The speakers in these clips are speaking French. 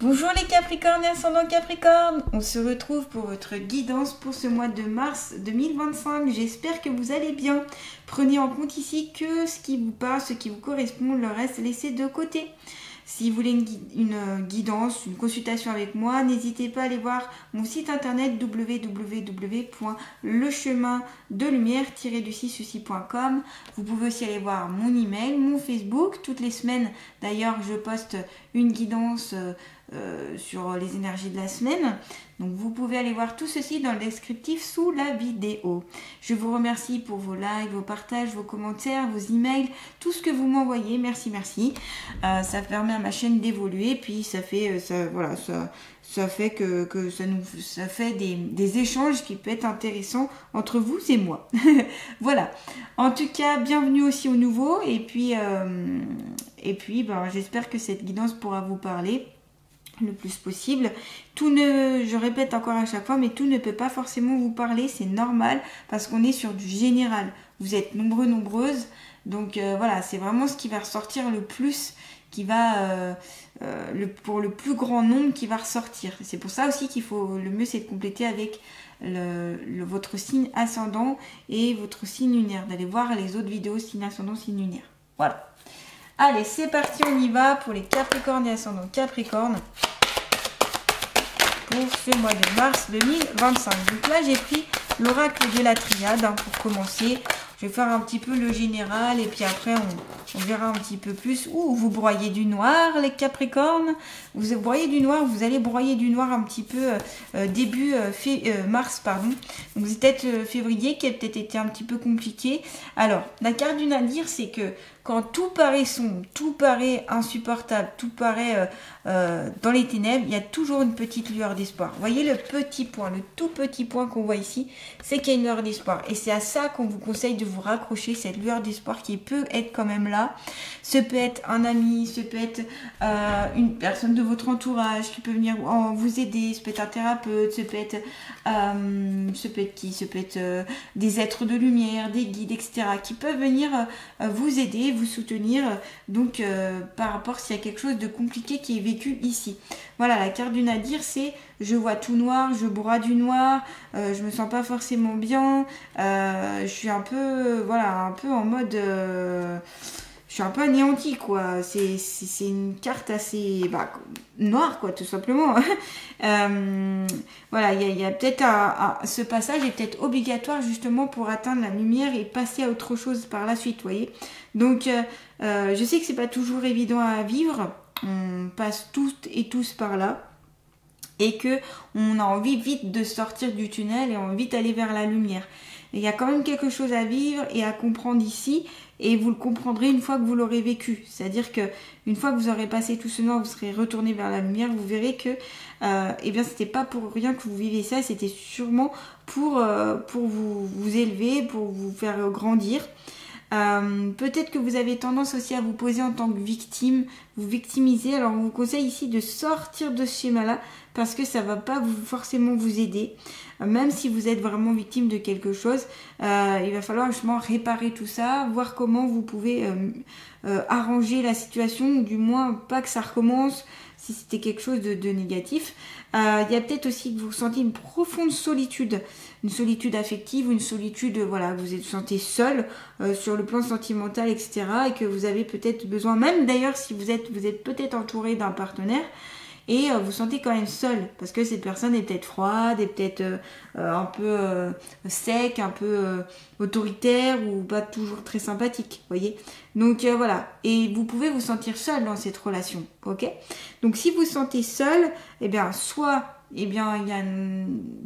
Bonjour les Capricornes et ascendant Capricorne, on se retrouve pour votre guidance pour ce mois de mars 2025. J'espère que vous allez bien. Prenez en compte ici que ce qui vous parle, ce qui vous correspond, le reste laissez de côté. Si vous voulez une guidance, une consultation avec moi, n'hésitez pas à aller voir mon site internet www.lechemindelumière-du6souci.com. Vous pouvez aussi aller voir mon email, mon Facebook. Toutes les semaines, d'ailleurs, je poste une guidance sur les énergies de la semaine. Donc vous pouvez aller voir tout ceci dans le descriptif sous la vidéo. Je vous remercie pour vos likes, vos partages, vos commentaires, vos emails, tout ce que vous m'envoyez. Merci, merci. Ça permet à ma chaîne d'évoluer, puis ça fait ça fait que ça fait des échanges qui peuvent être intéressants entre vous et moi. Voilà. En tout cas, bienvenue aussi aux nouveaux et puis j'espère que cette guidance pourra vous parler le plus possible. Je répète encore à chaque fois, mais tout ne peut pas forcément vous parler, c'est normal parce qu'on est sur du général. Vous êtes nombreux, nombreuses, donc voilà, c'est vraiment ce qui va ressortir le plus, qui va pour le plus grand nombre qui va ressortir. C'est pour ça aussi qu'il faut, le mieux c'est de compléter avec votre signe ascendant et votre signe lunaire, d'aller voir les autres vidéos signe ascendant, signe lunaire. Voilà. Allez, c'est parti, on y va pour les Capricornes et ascendant Capricorne pour ce mois de mars 2025. Donc là, j'ai pris l'oracle de la triade pour commencer. Je vais faire un petit peu le général et puis après, on verra un petit peu plus. Ouh, vous broyez du noir, les Capricornes. Vous broyez du noir, vous allez broyer du noir un petit peu début mars, pardon. Donc c'est peut-être février qui a peut-être été un petit peu compliqué. Alors, la carte du nadir, c'est que quand tout paraît sombre, tout paraît insupportable, tout paraît dans les ténèbres, il y a toujours une petite lueur d'espoir. Vous voyez le petit point, le tout petit point qu'on voit ici, c'est qu'il y a une lueur d'espoir. Et c'est à ça qu'on vous conseille de vous raccrocher, cette lueur d'espoir qui peut être quand même là. Ce peut être un ami, ce peut être une personne de votre entourage qui peut venir vous aider, ce peut être un thérapeute, ce peut être qui, ce peut être des êtres de lumière, des guides, etc. qui peuvent venir vous aider, vous soutenir, donc par rapport s'il y a quelque chose de compliqué qui est vécu ici. Voilà, la carte du nadir, c'est je vois tout noir, je broie du noir, je me sens pas forcément bien, je suis un peu, voilà, un peu en mode, je suis un peu anéantie, quoi. C'est une carte assez noire, quoi, tout simplement. Voilà, il y a peut-être ce passage est peut-être obligatoire justement pour atteindre la lumière et passer à autre chose par la suite, vous voyez. Donc, je sais que c'est pas toujours évident à vivre. On passe toutes et tous par là. Et que on a envie vite de sortir du tunnel et envie d'aller vers la lumière. Il y a quand même quelque chose à vivre et à comprendre ici, et vous le comprendrez une fois que vous l'aurez vécu. C'est-à-dire que une fois que vous aurez passé tout ce noir, vous serez retourné vers la lumière, vous verrez que c'était pas pour rien que vous vivez ça, c'était sûrement pour vous élever, pour vous faire grandir. Peut-être que vous avez tendance aussi à vous poser en tant que victime, vous victimiser. Alors on vous conseille ici de sortir de ce schéma-là parce que ça va pas forcément vous aider. Même si vous êtes vraiment victime de quelque chose, il va falloir justement réparer tout ça, voir comment vous pouvez arranger la situation, ou du moins pas que ça recommence si c'était quelque chose de négatif. Il y a peut-être aussi que vous ressentez une profonde solitude, une solitude affective, une solitude, voilà, vous vous sentez seul sur le plan sentimental, etc. Et que vous avez peut-être besoin, même d'ailleurs si vous êtes peut-être entouré d'un partenaire, et vous sentez quand même seul parce que cette personne est peut-être froide, est peut-être un peu sec, un peu autoritaire ou pas toujours très sympathique, voyez. Donc voilà, et vous pouvez vous sentir seul dans cette relation, ok. Donc si vous vous sentez seul, eh bien soit il y a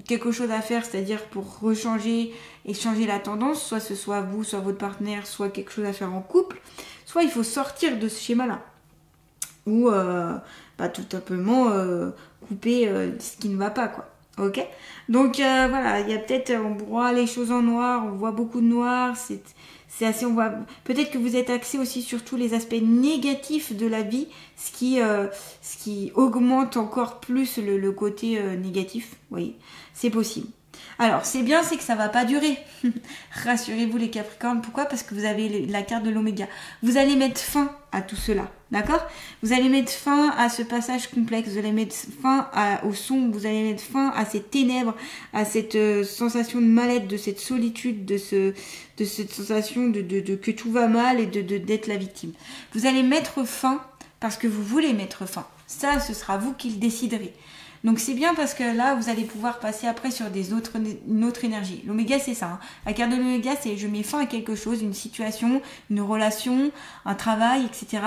quelque chose à faire, c'est-à-dire pour rechanger et changer la tendance, soit ce soit vous, soit votre partenaire, soit quelque chose à faire en couple, soit il faut sortir de ce schéma-là. Ou tout simplement couper ce qui ne va pas, quoi. Ok. Donc voilà, il y a peut-être, on voit les choses en noir, on voit beaucoup de noir, c'est assez, on voit peut-être que vous êtes axé aussi sur tous les aspects négatifs de la vie, ce qui augmente encore plus le côté négatif, vous voyez, c'est possible. Alors, c'est bien, c'est que ça va pas durer. Rassurez-vous les Capricornes. Pourquoi? Parce que vous avez la carte de l'Oméga. Vous allez mettre fin à tout cela. D'accord? Vous allez mettre fin à ce passage complexe. Vous allez mettre fin au sombre. Vous allez mettre fin à ces ténèbres, à cette sensation de mal-être, de cette solitude, de cette sensation de que tout va mal et d'être la victime. Vous allez mettre fin parce que vous voulez mettre fin. Ça, ce sera vous qui le déciderez. Donc c'est bien parce que là, vous allez pouvoir passer après sur une autre énergie. L'Oméga, c'est ça. Hein. La carte de l'Oméga, c'est je mets fin à quelque chose, une situation, une relation, un travail, etc.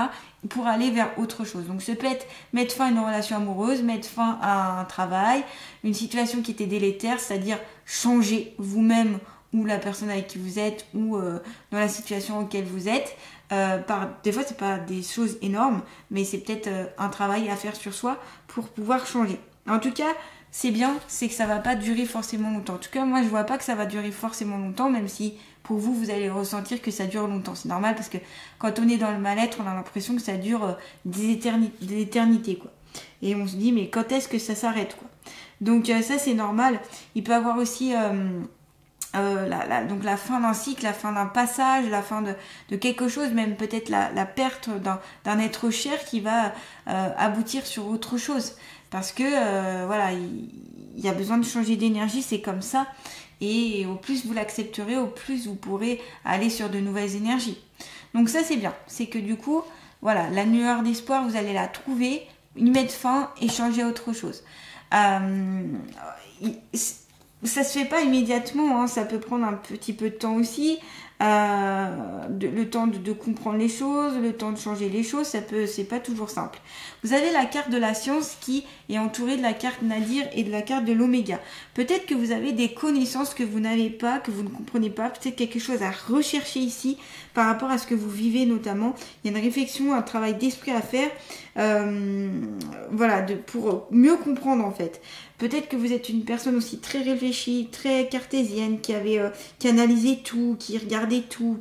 pour aller vers autre chose. Donc ça peut être mettre fin à une relation amoureuse, mettre fin à un travail, une situation qui était délétère, c'est-à-dire changer vous-même ou la personne avec qui vous êtes ou dans la situation auquel vous êtes. Des fois, c'est pas des choses énormes, mais c'est peut-être un travail à faire sur soi pour pouvoir changer. En tout cas, c'est bien, c'est que ça va pas durer forcément longtemps. En tout cas, moi, je vois pas que ça va durer forcément longtemps, même si pour vous, vous allez ressentir que ça dure longtemps. C'est normal parce que quand on est dans le mal-être, on a l'impression que ça dure des éternités, quoi. Et on se dit, mais quand est-ce que ça s'arrête, quoi. Donc ça, c'est normal. Il peut y avoir aussi donc la fin d'un cycle, la fin d'un passage, la fin de quelque chose, même peut-être la perte d'un être cher qui va aboutir sur autre chose. Parce que voilà, il y a besoin de changer d'énergie, c'est comme ça. Et au plus vous l'accepterez, au plus vous pourrez aller sur de nouvelles énergies. Donc ça, c'est bien. C'est que du coup, voilà, la lueur d'espoir, vous allez la trouver, y mettre fin et changer à autre chose. Ça se fait pas immédiatement, hein, ça peut prendre un petit peu de temps aussi, le temps de comprendre les choses, le temps de changer les choses, c'est pas toujours simple. Vous avez la carte de la science qui est entourée de la carte Nadir et de la carte de l'Oméga. Peut-être que vous avez des connaissances que vous n'avez pas, que vous ne comprenez pas, peut-être quelque chose à rechercher ici par rapport à ce que vous vivez notamment. Il y a une réflexion, un travail d'esprit à faire, voilà, pour mieux comprendre en fait. Peut-être que vous êtes une personne aussi très réfléchie, très cartésienne, qui analysait tout, qui regardait tout,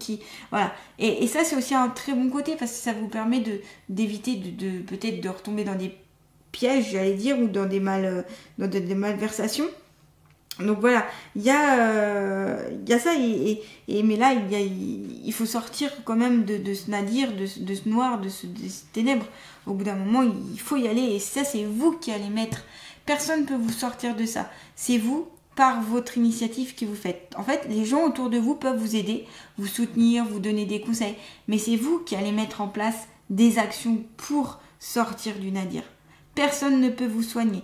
voilà. Et ça, c'est aussi un très bon côté parce que ça vous permet d'éviter peut-être de retomber dans des pièges, j'allais dire, ou dans des malversations. Donc voilà, il y a ça, mais là, il faut sortir quand même de ce nadir, de ce noir, de ces ténèbres. Au bout d'un moment, il faut y aller et ça, c'est vous qui allez mettre. Personne ne peut vous sortir de ça. C'est vous, par votre initiative, qui vous faites. En fait, les gens autour de vous peuvent vous aider, vous soutenir, vous donner des conseils. Mais c'est vous qui allez mettre en place des actions pour sortir du nadir. Personne ne peut vous soigner.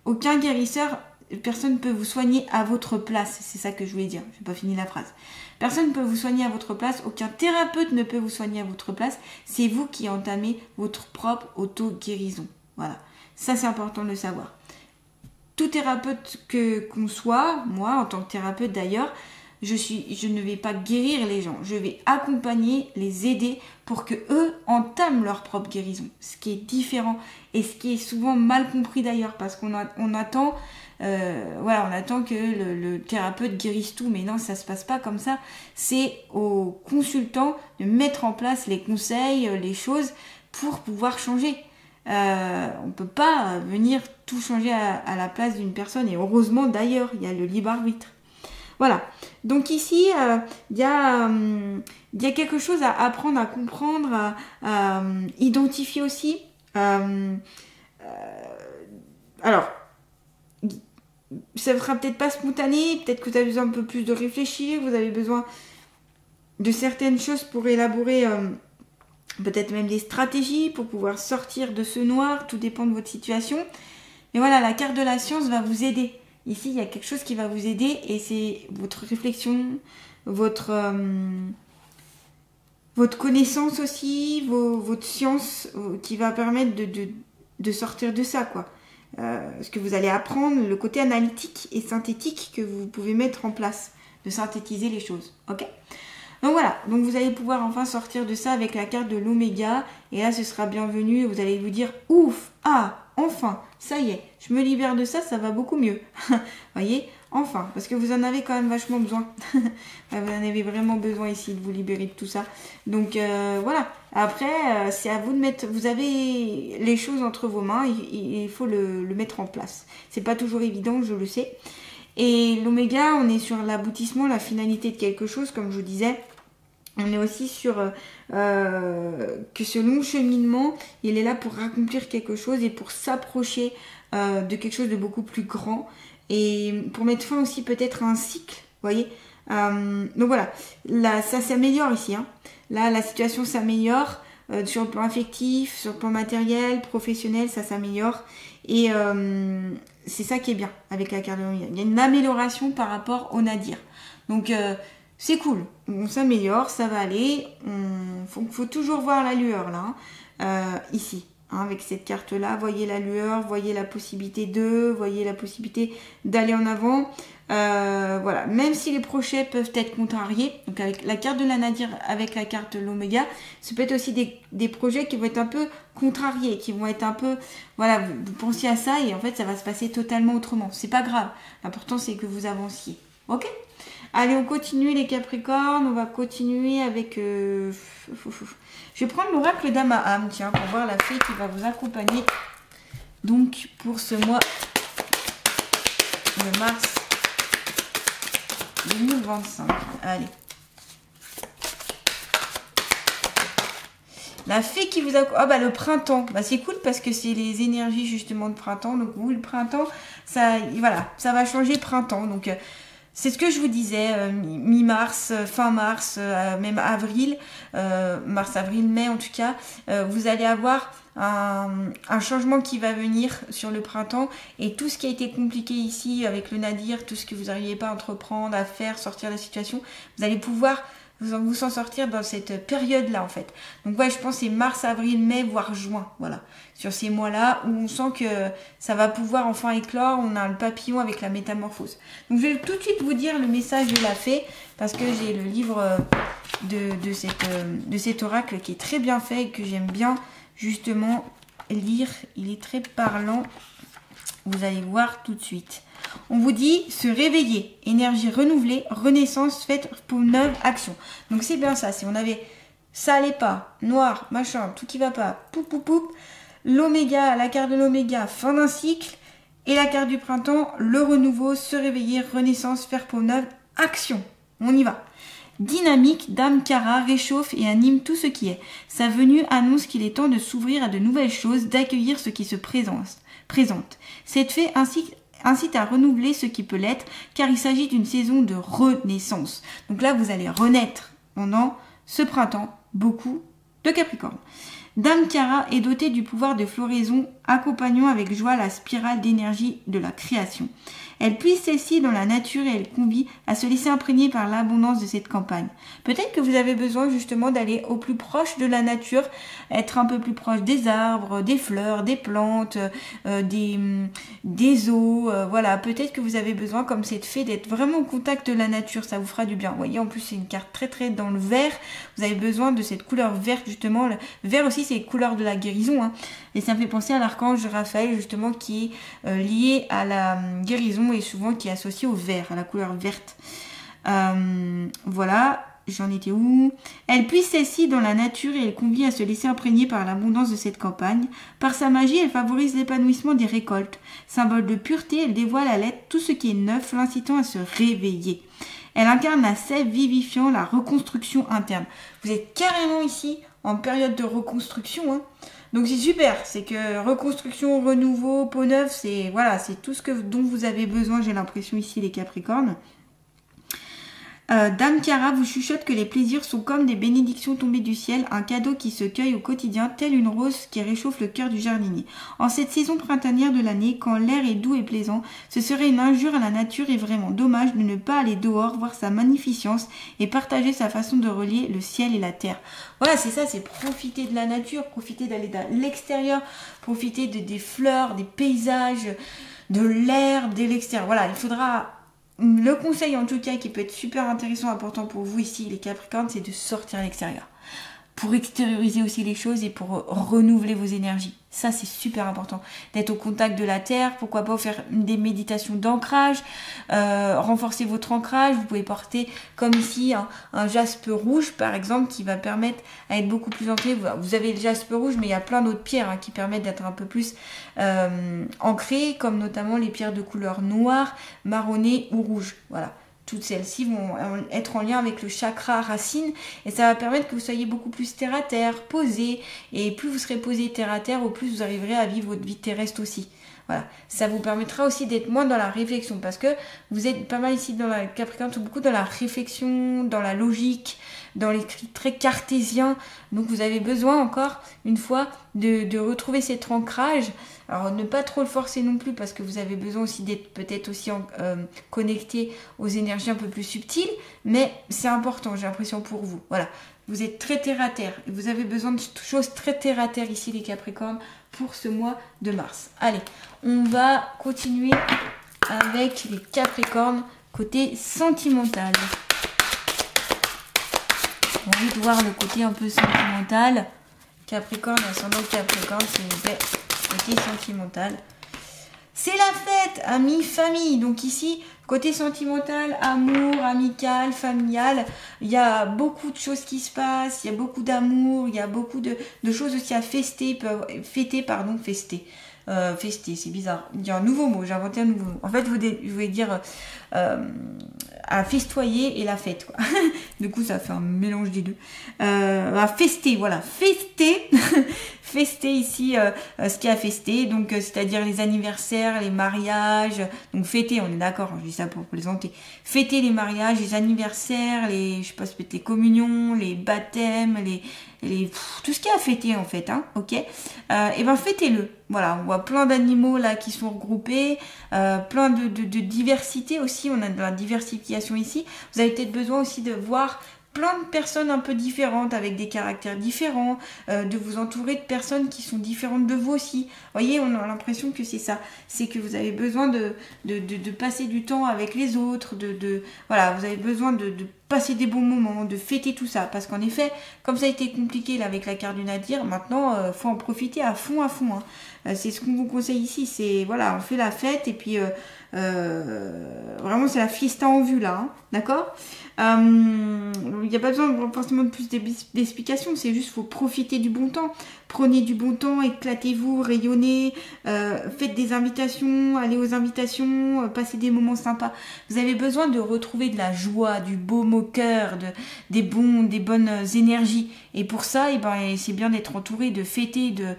Aucun guérisseur, personne ne peut vous soigner à votre place. C'est ça que je voulais dire. Je n'ai pas fini la phrase. Personne ne peut vous soigner à votre place. Aucun thérapeute ne peut vous soigner à votre place. C'est vous qui entamez votre propre auto-guérison. Voilà. Ça, c'est important de le savoir. Tout thérapeute qu'on soit, moi en tant que thérapeute d'ailleurs, je ne vais pas guérir les gens, je vais accompagner, les aider pour que eux entament leur propre guérison. Ce qui est différent et ce qui est souvent mal compris d'ailleurs parce qu'on attend, on attend que le thérapeute guérisse tout, mais non, ça se passe pas comme ça. C'est aux consultants de mettre en place les conseils, les choses pour pouvoir changer. On peut pas venir tout changer à la place d'une personne et heureusement d'ailleurs il y a le libre arbitre. Voilà, donc ici il y a quelque chose à apprendre, à comprendre, à identifier aussi. Alors ça ne sera peut-être pas spontané, peut-être que vous avez besoin un peu plus de réfléchir, vous avez besoin de certaines choses pour élaborer peut-être même des stratégies pour pouvoir sortir de ce noir, tout dépend de votre situation. Mais voilà, la carte de la science va vous aider. Ici, il y a quelque chose qui va vous aider et c'est votre réflexion, votre connaissance aussi, votre science qui va permettre de sortir de ça, quoi. Ce que vous allez apprendre, le côté analytique et synthétique que vous pouvez mettre en place, de synthétiser les choses, ok ? Donc voilà, donc vous allez pouvoir enfin sortir de ça avec la carte de l'Oméga. Et là, ce sera bienvenu. Vous allez vous dire, ouf, ah, enfin, ça y est, je me libère de ça, ça va beaucoup mieux. Voyez, enfin, parce que vous en avez quand même vachement besoin. Vous en avez vraiment besoin ici de vous libérer de tout ça. Donc voilà, après, c'est à vous de mettre, vous avez les choses entre vos mains, il faut le mettre en place. C'est pas toujours évident, je le sais. Et l'oméga, on est sur l'aboutissement, la finalité de quelque chose, comme je vous disais. On est aussi sur que ce long cheminement, il est là pour accomplir quelque chose et pour s'approcher de quelque chose de beaucoup plus grand. Et pour mettre fin aussi peut-être à un cycle, vous voyez. Donc voilà, là, ça s'améliore ici. Hein. Là, la situation s'améliore sur le plan affectif, sur le plan matériel, professionnel, ça s'améliore. Et c'est ça qui est bien avec la carte de l'oméga. Il y a une amélioration par rapport au nadir. Donc c'est cool, on s'améliore, ça va aller. Faut toujours voir la lueur là, ici. Hein, avec cette carte-là, voyez la lueur, voyez la possibilité voyez la possibilité d'aller en avant. Voilà, même si les projets peuvent être contrariés, donc avec la carte de la nadir, avec la carte de l'oméga, ça peut être aussi des projets qui vont être un peu contrariés, qui vont être un peu, voilà, vous pensiez à ça et en fait ça va se passer totalement autrement. C'est pas grave, l'important c'est que vous avanciez. Ok ? Allez, on continue les Capricornes, on va continuer avec... Je vais prendre l'oracle d'Amaam, tiens, pour voir la fée qui va vous accompagner. Donc, pour ce mois de mars 2025. Allez. La fée qui vous accompagne... Ah bah le printemps, bah c'est cool parce que c'est les énergies justement de printemps. Donc vous, le printemps, ça, voilà, ça va changer printemps. Donc... c'est ce que je vous disais, mi-mars, fin mars, même avril, mars, avril, mai en tout cas, vous allez avoir un changement qui va venir sur le printemps et tout ce qui a été compliqué ici avec le nadir, tout ce que vous n'arrivez pas à entreprendre, à faire, sortir de la situation, vous allez pouvoir vous s'en sortir dans cette période-là en fait. Donc ouais, je pense que c'est mars, avril, mai, voire juin, voilà. Sur ces mois-là où on sent que ça va pouvoir enfin éclore, on a le papillon avec la métamorphose. Donc je vais tout de suite vous dire le message de la fée, parce que j'ai le livre de cet oracle qui est très bien fait et que j'aime bien justement lire. Il est très parlant, vous allez voir tout de suite. On vous dit se réveiller, énergie renouvelée, renaissance faite pour une neuve action. Donc c'est bien ça, si on avait ça allait pas, noir, machin, tout qui va pas, poup poup poup, l'oméga, la carte de l'oméga, fin d'un cycle, et la carte du printemps, le renouveau, se réveiller, renaissance, faire peau neuve, action. On y va. Dynamique, Dame Cara réchauffe et anime tout ce qui est. Sa venue annonce qu'il est temps de s'ouvrir à de nouvelles choses, d'accueillir ce qui se présente. Cette fée incite à renouveler ce qui peut l'être, car il s'agit d'une saison de renaissance. Donc là, vous allez renaître pendant ce printemps, beaucoup de Capricorne. Dame Cara est dotée du pouvoir de floraison, accompagnant avec joie la spirale d'énergie de la création. Elle puise celle-ci dans la nature et elle convie à se laisser imprégner par l'abondance de cette campagne. Peut-être que vous avez besoin justement d'aller au plus proche de la nature, être un peu plus proche des arbres, des fleurs, des plantes, des eaux. Voilà, peut-être que vous avez besoin, comme cette fée, d'être vraiment au contact de la nature. Ça vous fera du bien. Vous voyez, en plus, c'est une carte très très dans le vert. Vous avez besoin de cette couleur verte justement. Le vert aussi, c'est les couleurs de la guérison. Hein. Et ça me fait penser à l'archange Raphaël justement qui est lié à la guérison et souvent qui est associé au vert, à la couleur verte. Voilà, j'en étais où? Elle puise celle-ci dans la nature et elle convie à se laisser imprégner par l'abondance de cette campagne. Par sa magie, elle favorise l'épanouissement des récoltes. Symbole de pureté, elle dévoile à l'aide tout ce qui est neuf, l'incitant à se réveiller. Elle incarne la sève vivifiant, la reconstruction interne. Vous êtes carrément ici en période de reconstruction, hein. Donc c'est super, c'est que reconstruction, renouveau, peau neuve, c'est voilà, c'est tout ce dont vous avez besoin, j'ai l'impression ici les Capricornes. Dame Cara vous chuchote que les plaisirs sont comme des bénédictions tombées du ciel, un cadeau qui se cueille au quotidien, tel une rose qui réchauffe le cœur du jardinier. En cette saison printanière de l'année, quand l'air est doux et plaisant, ce serait une injure à la nature et vraiment dommage de ne pas aller dehors, voir sa magnificence et partager sa façon de relier le ciel et la terre. Voilà, c'est ça, c'est profiter de la nature, profiter d'aller dans l'extérieur, profiter des fleurs, des paysages, de l'air, de l'extérieur. Voilà, il faudra... Le conseil en tout cas qui peut être super intéressant, important pour vous ici les Capricornes, c'est de sortir à l'extérieur. pour extérioriser aussi les choses et pour renouveler vos énergies. Ça, c'est super important. D'être au contact de la terre, pourquoi pas faire des méditations d'ancrage, renforcer votre ancrage. Vous pouvez porter, comme ici, un jaspe rouge, par exemple, qui va permettre à être beaucoup plus ancré. Vous avez le jaspe rouge, mais il y a plein d'autres pierres qui permettent d'être un peu plus ancrées, comme notamment les pierres de couleur noire, marronnée ou rouge. Voilà. Toutes celles-ci vont être en lien avec le chakra racine et ça va permettre que vous soyez beaucoup plus terre à terre, posé. Et plus vous serez posé terre à terre, au plus vous arriverez à vivre votre vie terrestre aussi. Voilà. Ça vous permettra aussi d'être moins dans la réflexion parce que vous êtes pas mal ici dans la Capricorne, beaucoup dans la réflexion, dans la logique, dans les traits cartésiens. Donc vous avez besoin encore une fois de retrouver cet ancrage. Alors ne pas trop le forcer non plus parce que vous avez besoin aussi d'être peut-être aussi connecté aux énergies un peu plus subtiles, mais c'est important, j'ai l'impression pour vous. Voilà, vous êtes très terre à terre et vous avez besoin de choses très terre à terre ici les Capricornes pour ce mois de mars. Allez, on va continuer avec les Capricornes côté sentimental. On a envie de voir le côté un peu sentimental. Capricorne, ascendant Capricorne, s'il vous plaît. Côté sentimental. C'est la fête, amis, famille. Donc ici, côté sentimental, amour, amical, familial, il y a beaucoup de choses qui se passent, il y a beaucoup d'amour, il y a beaucoup de choses aussi à fester, fester, c'est bizarre. Il y a un nouveau mot, j'ai inventé un nouveau mot. En fait, je voulais dire à festoyer et la fête, quoi. Du coup, ça fait un mélange des deux. À fester, voilà, fester, fester ici, ce qu'il y a à fester, donc c'est-à-dire les anniversaires, les mariages, donc fêter, on est d'accord, je dis ça pour plaisanter. Fêter les mariages, les anniversaires, les, je sais pas, les communions, les baptêmes, tout ce qu'il y a à fêter en fait, hein, ok. Et ben fêtez-le. Voilà, on voit plein d'animaux là qui sont regroupés, plein de diversité aussi, on a de la diversification ici. Vous avez peut-être besoin aussi de voir plein de personnes un peu différentes, avec des caractères différents, de vous entourer de personnes qui sont différentes de vous aussi. Vous voyez, on a l'impression que c'est ça. C'est que vous avez besoin de passer du temps avec les autres, voilà, vous avez besoin de passer des bons moments, de fêter tout ça. Parce qu'en effet, comme ça a été compliqué là avec la carte du Nadir, maintenant, faut en profiter à fond, hein. C'est ce qu'on vous conseille ici. C'est, voilà, on fait la fête et puis... vraiment c'est la fiesta en vue là, hein, d'accord. Il n'y a pas besoin forcément de plus d'explications, c'est juste faut profiter du bon temps, prenez du bon temps, éclatez-vous, rayonnez, faites des invitations, allez aux invitations, passez des moments sympas. Vous avez besoin de retrouver de la joie, du baume au cœur, des bonnes énergies, et pour ça c'est bien d'être entouré, de fêter, de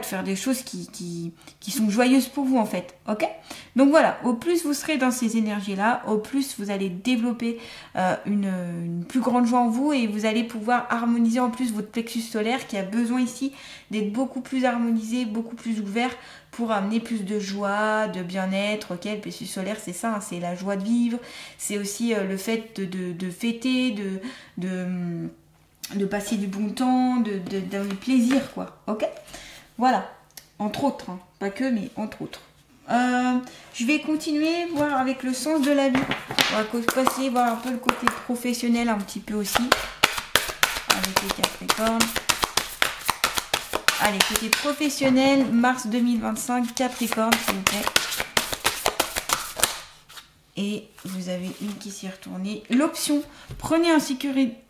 faire des choses qui sont joyeuses pour vous en fait, ok. Donc voilà, au plus vous serez dans ces énergies-là, au plus vous allez développer une plus grande joie en vous et vous allez pouvoir harmoniser en plus votre plexus solaire qui a besoin ici d'être beaucoup plus harmonisé, beaucoup plus ouvert pour amener plus de joie, de bien-être, ok. Le plexus solaire c'est ça, hein, c'est la joie de vivre, c'est aussi le fait de fêter, de passer du bon temps, d'avoir du plaisir, quoi, ok. Voilà, entre autres, hein. Pas que, mais entre autres. Je vais continuer, voir avec le sens de la vie. On va passer, voir un peu le côté professionnel un petit peu aussi. Avec les Capricornes. Allez, côté professionnel, mars 2025, Capricorne, s'il vous plaît. Et vous avez une qui s'est retournée. L'option, prenez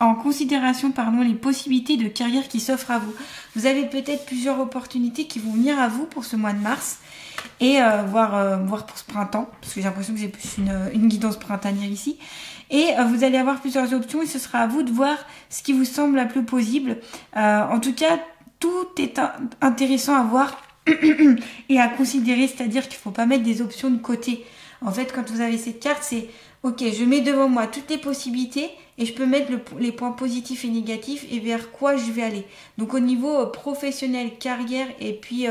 en considération les possibilités de carrière qui s'offrent à vous. Vous avez peut-être plusieurs opportunités qui vont venir à vous pour ce mois de mars. Et voir pour ce printemps, parce que j'ai l'impression que j'ai plus une guidance printanière ici. Et vous allez avoir plusieurs options et ce sera à vous de voir ce qui vous semble la plus possible. En tout cas, tout est intéressant à voir et à considérer, c'est-à-dire qu'il ne faut pas mettre des options de côté. En fait, quand vous avez cette carte, c'est ok, je mets devant moi toutes les possibilités et je peux mettre les points positifs et négatifs et vers quoi je vais aller. Donc au niveau professionnel, carrière et puis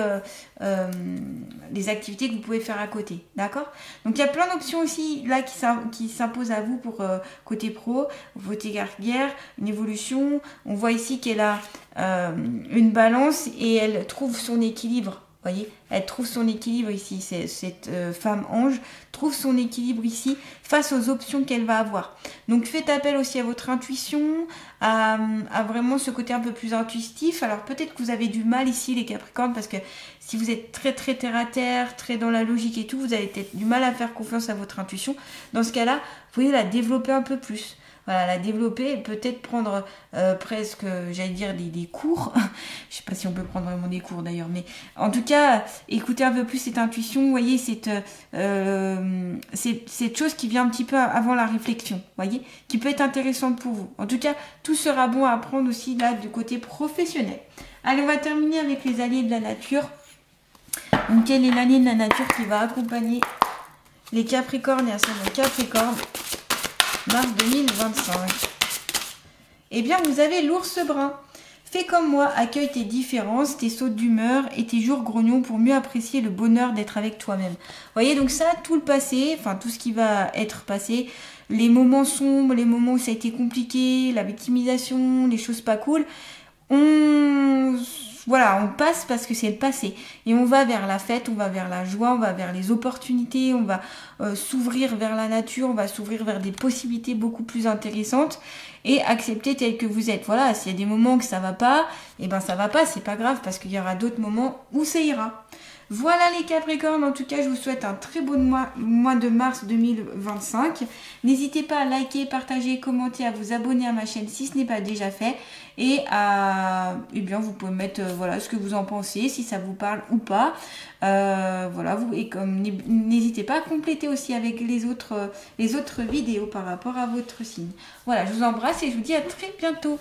les activités que vous pouvez faire à côté, d'accord. Donc il y a plein d'options aussi là qui s'imposent à vous pour côté pro, côté carrière, une évolution. On voit ici qu'elle a une balance et elle trouve son équilibre. Voyez, elle trouve son équilibre ici, cette femme ange trouve son équilibre ici face aux options qu'elle va avoir. Donc faites appel aussi à votre intuition, à vraiment ce côté un peu plus intuitif. Alors peut-être que vous avez du mal ici les Capricornes, parce que si vous êtes très très terre à terre, très dans la logique et tout, vous avez peut-être du mal à faire confiance à votre intuition. Dans ce cas-là, vous pouvez la développer un peu plus. Voilà, la développer et peut-être prendre presque, j'allais dire, des cours. Je sais pas si on peut prendre vraiment des cours d'ailleurs, mais en tout cas, écoutez un peu plus cette intuition. Vous voyez, cette chose qui vient un petit peu avant la réflexion, voyez, qui peut être intéressante pour vous. En tout cas, tout sera bon à apprendre aussi là du côté professionnel. Allez, on va terminer avec les alliés de la nature. Donc, quel est l'allié de la nature qui va accompagner les Capricornes et ascendant Capricorne mars 2025. Eh bien, vous avez l'ours brun. Fais comme moi, accueille tes différences, tes sautes d'humeur et tes jours grognons pour mieux apprécier le bonheur d'être avec toi-même. Vous voyez, donc ça, tout le passé, enfin tout ce qui va être passé, les moments sombres, les moments où ça a été compliqué, la victimisation, les choses pas cool, voilà, on passe parce que c'est le passé. Et on va vers la fête, on va vers la joie, on va vers les opportunités, on va s'ouvrir vers la nature, on va s'ouvrir vers des possibilités beaucoup plus intéressantes et accepter tel que vous êtes. Voilà, s'il y a des moments que ça va pas, eh ben ça va pas, c'est pas grave parce qu'il y aura d'autres moments où ça ira. Voilà les Capricornes, en tout cas je vous souhaite un très bon mois de mars 2025. N'hésitez pas à liker, partager, commenter, à vous abonner à ma chaîne si ce n'est pas déjà fait. Et bien vous pouvez mettre voilà ce que vous en pensez, si ça vous parle ou pas. Voilà, n'hésitez pas à compléter aussi avec les autres vidéos par rapport à votre signe. Voilà, je vous embrasse et je vous dis à très bientôt.